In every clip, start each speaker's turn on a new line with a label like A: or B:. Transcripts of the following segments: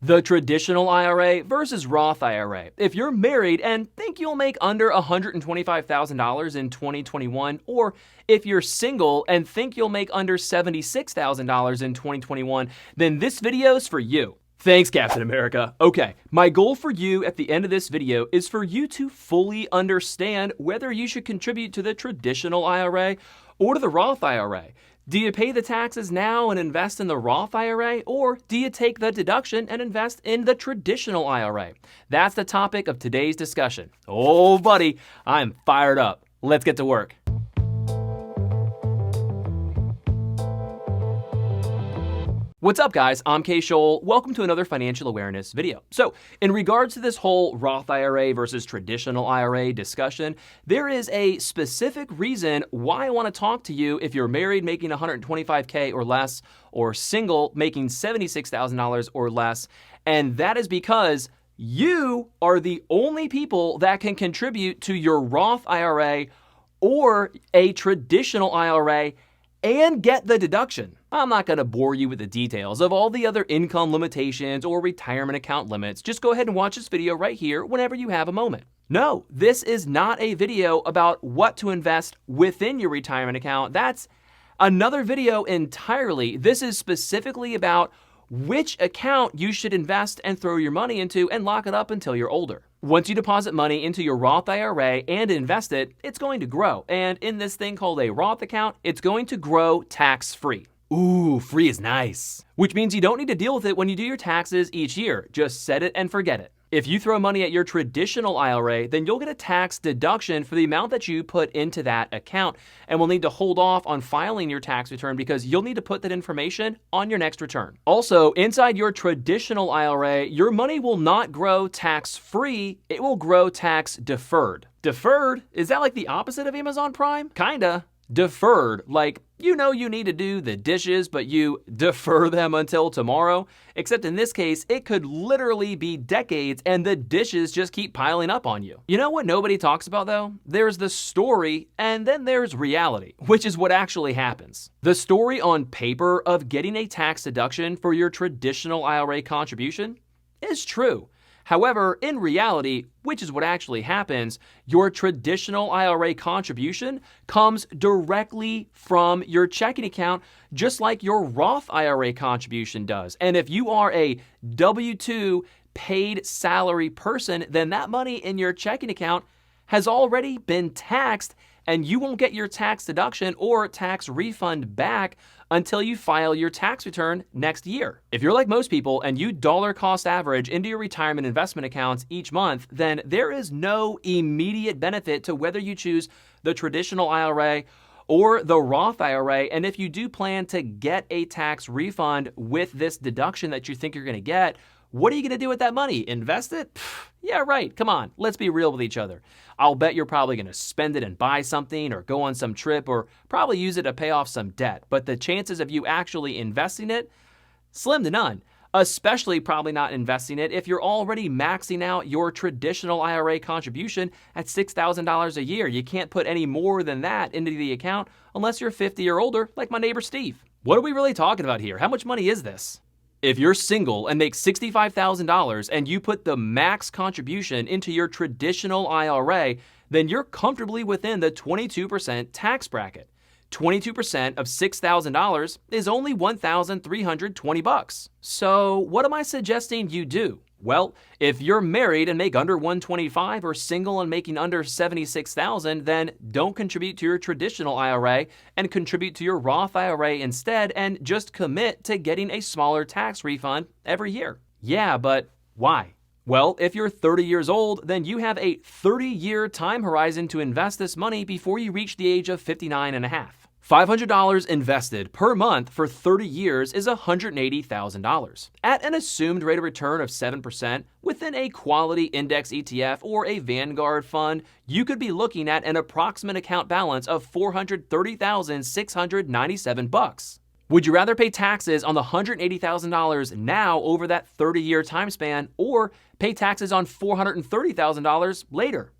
A: The traditional IRA versus Roth IRA. If you're married and think you'll make under $125,000 in 2021, or if you're single and think you'll make under $76,000 in 2021, then this video's for you. Thanks, Captain America. Okay, my goal for you at the end of this video is for you to fully understand whether you should contribute to the traditional IRA or to the Roth IRA. Do you pay the taxes now and invest in the Roth IRA, or do you take the deduction and invest in the traditional IRA? That's the topic of today's discussion. Oh, buddy, I'm fired up. Let's get to work. What's up, guys? I'm Kay Scholl. Welcome to another financial awareness video. So, in regards to this whole Roth IRA versus traditional IRA discussion, there is a specific reason why I want to talk to you if you're married making $125K or less, or single making $76,000 or less, and that is because you are the only people that can contribute to your Roth IRA or a traditional IRA and get the deduction. I'm not going to bore you with the details of all the other income limitations or retirement account limits. Just go ahead and watch this video right here whenever you have a moment. No, this is not a video about what to invest within your retirement account. That's another video entirely. This is specifically about which account you should invest and throw your money into and lock it up until you're older. Once you deposit money into your Roth IRA and invest it, it's going to grow. And in this thing called a Roth account, it's going to grow tax-free. Ooh, free is nice. Which means you don't need to deal with it when you do your taxes each year. Just set it and forget it. If you throw money at your traditional IRA, then you'll get a tax deduction for the amount that you put into that account, and will need to hold off on filing your tax return because you'll need to put that information on your next return. Also, inside your traditional IRA, your money will not grow tax-free, it will grow tax-deferred. Deferred? Is that like the opposite of Amazon Prime? Kinda. Deferred, like you know you need to do the dishes, but you defer them until tomorrow. Except in this case, it could literally be decades and the dishes just keep piling up on you. You know what nobody talks about though? There's the story and then there's reality, which is what actually happens. The story on paper of getting a tax deduction for your traditional IRA contribution is true. However, in reality, which is what actually happens, your traditional IRA contribution comes directly from your checking account, just like your Roth IRA contribution does. And if you are a W-2 paid salary person, then that money in your checking account has already been taxed, and you won't get your tax deduction or tax refund back until you file your tax return next year. If you're like most people and you dollar cost average into your retirement investment accounts each month, then there is no immediate benefit to whether you choose the traditional IRA or the Roth IRA. And if you do plan to get a tax refund with this deduction that you think you're going to get, what are you going to do with that money? Invest it? Yeah, right. Come on. Let's be real with each other. I'll bet you're probably going to spend it and buy something or go on some trip or probably use it to pay off some debt. But the chances of you actually investing it, slim to none. Especially probably not investing it if you're already maxing out your traditional IRA contribution at $6,000 a year. You can't put any more than that into the account unless you're 50 or older, like my neighbor Steve. What are we really talking about here? How much money is this? If you're single and make $65,000 and you put the max contribution into your traditional IRA, then you're comfortably within the 22% tax bracket. 22% of $6,000 is only $1,320. So what am I suggesting you do? Well, if you're married and make under $125,000 or single and making under $76,000, then don't contribute to your traditional IRA and contribute to your Roth IRA instead, and just commit to getting a smaller tax refund every year. Yeah, but why? Well, if you're 30 years old, then you have a 30-year time horizon to invest this money before you reach the age of 59 and a half. $500 invested per month for 30 years is $180,000. At an assumed rate of return of 7% within a quality index ETF or a Vanguard fund, you could be looking at an approximate account balance of $430,697. Would you rather pay taxes on the $180,000 now over that 30-year time span, or pay taxes on $430,000 later?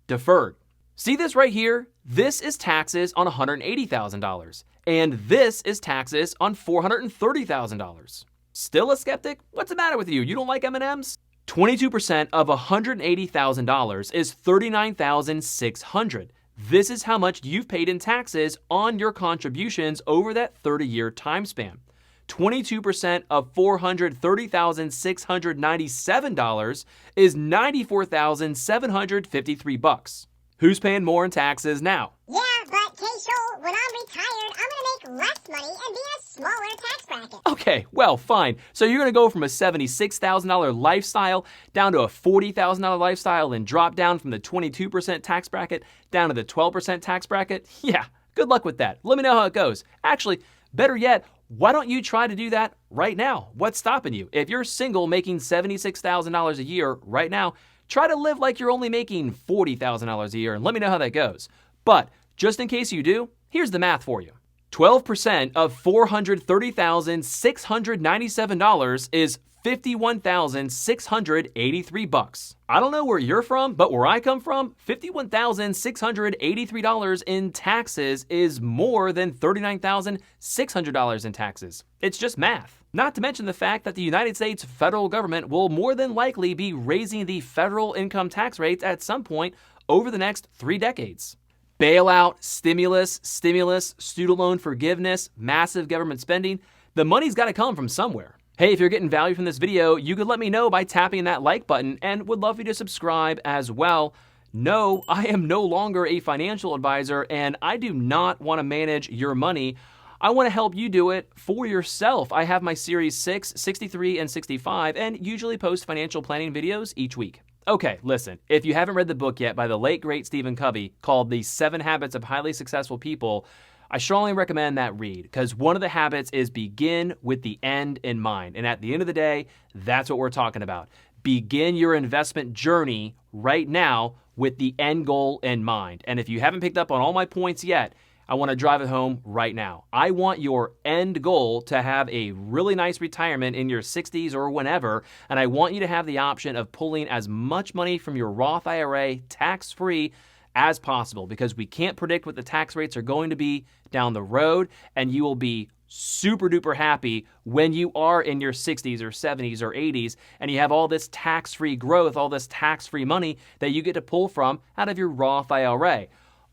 A: Deferred. See this right here? This is taxes on $180,000, and this is taxes on $430,000. Still a skeptic? What's the matter with you? You don't like M&Ms? 22% of $180,000 is $39,600. This is how much you've paid in taxes on your contributions over that 30-year time span. 22% of $430,697 is $94,753. Who's paying more in taxes now?
B: Yeah, but K-Shol, when I'm retired, I'm gonna make less money and be in a smaller tax bracket.
A: Okay, well, fine. So you're gonna go from a $76,000 lifestyle down to a $40,000 lifestyle and drop down from the 22% tax bracket down to the 12% tax bracket? Yeah, good luck with that. Let me know how it goes. Actually, better yet, why don't you try to do that right now? What's stopping you? If you're single making $76,000 a year right now, try to live like you're only making $40,000 a year and let me know how that goes. But just in case you do, here's the math for you. 12% of $430,697 is $51,683. I don't know where you're from, but where I come from, $51,683 in taxes is more than $39,600 in taxes. It's just math. Not to mention the fact that the United States federal government will more than likely be raising the federal income tax rates at some point over the next 3 decades. Bailout, stimulus, student loan forgiveness, massive government spending, the money's got to come from somewhere. Hey, if you're getting value from this video, you could let me know by tapping that like button and would love you to subscribe as well. No, I am no longer a financial advisor and I do not want to manage your money. I want to help you do it for yourself. I have my Series 6, 63, and 65 and usually post financial planning videos each week. Okay, listen, if you haven't read the book yet by the late great Stephen Covey called The 7 Habits of Highly Successful People, I strongly recommend that read because one of the habits is begin with the end in mind. And at the end of the day, that's what we're talking about. Begin your investment journey right now with the end goal in mind. And if you haven't picked up on all my points yet, I want to drive it home right now. I want your end goal to have a really nice retirement in your 60s or whenever, and I want you to have the option of pulling as much money from your Roth IRA tax-free as possible because we can't predict what the tax rates are going to be down the road, and you will be super duper happy when you are in your 60s or 70s or 80s and you have all this tax-free growth, all this tax-free money that you get to pull from out of your Roth IRA.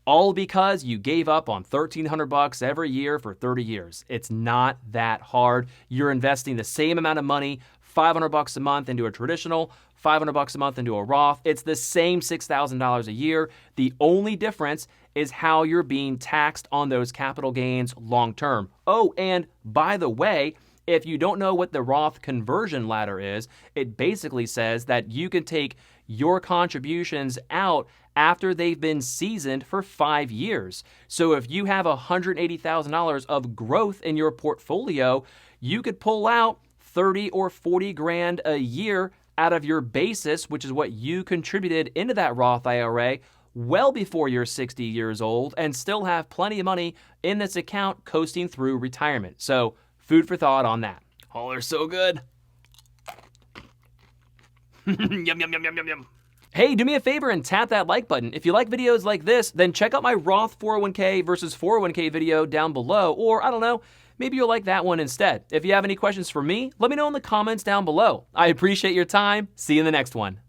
A: All because you gave up on $1,300 every year for 30 years. It's not that hard. You're investing the same amount of money, $500 a month into a traditional, $500 a month into a Roth. It's the same $6,000 a year. The only difference is how you're being taxed on those capital gains long term. Oh, and by the way, if you don't know what the Roth conversion ladder is, it basically says that you can take your contributions out after they've been seasoned for 5 years. So if you have $180,000 of growth in your portfolio, you could pull out 30 or 40 grand a year out of your basis, which is what you contributed into that Roth IRA well before you're 60 years old and still have plenty of money in this account coasting through retirement. So food for thought on that. Oh, they're so good. Yum, yum, yum, yum, yum, yum. Hey, do me a favor and tap that like button. If you like videos like this, then check out my Roth 401k versus 401k video down below, or I don't know, maybe you'll like that one instead. If you have any questions for me, let me know in the comments down below. I appreciate your time. See you in the next one.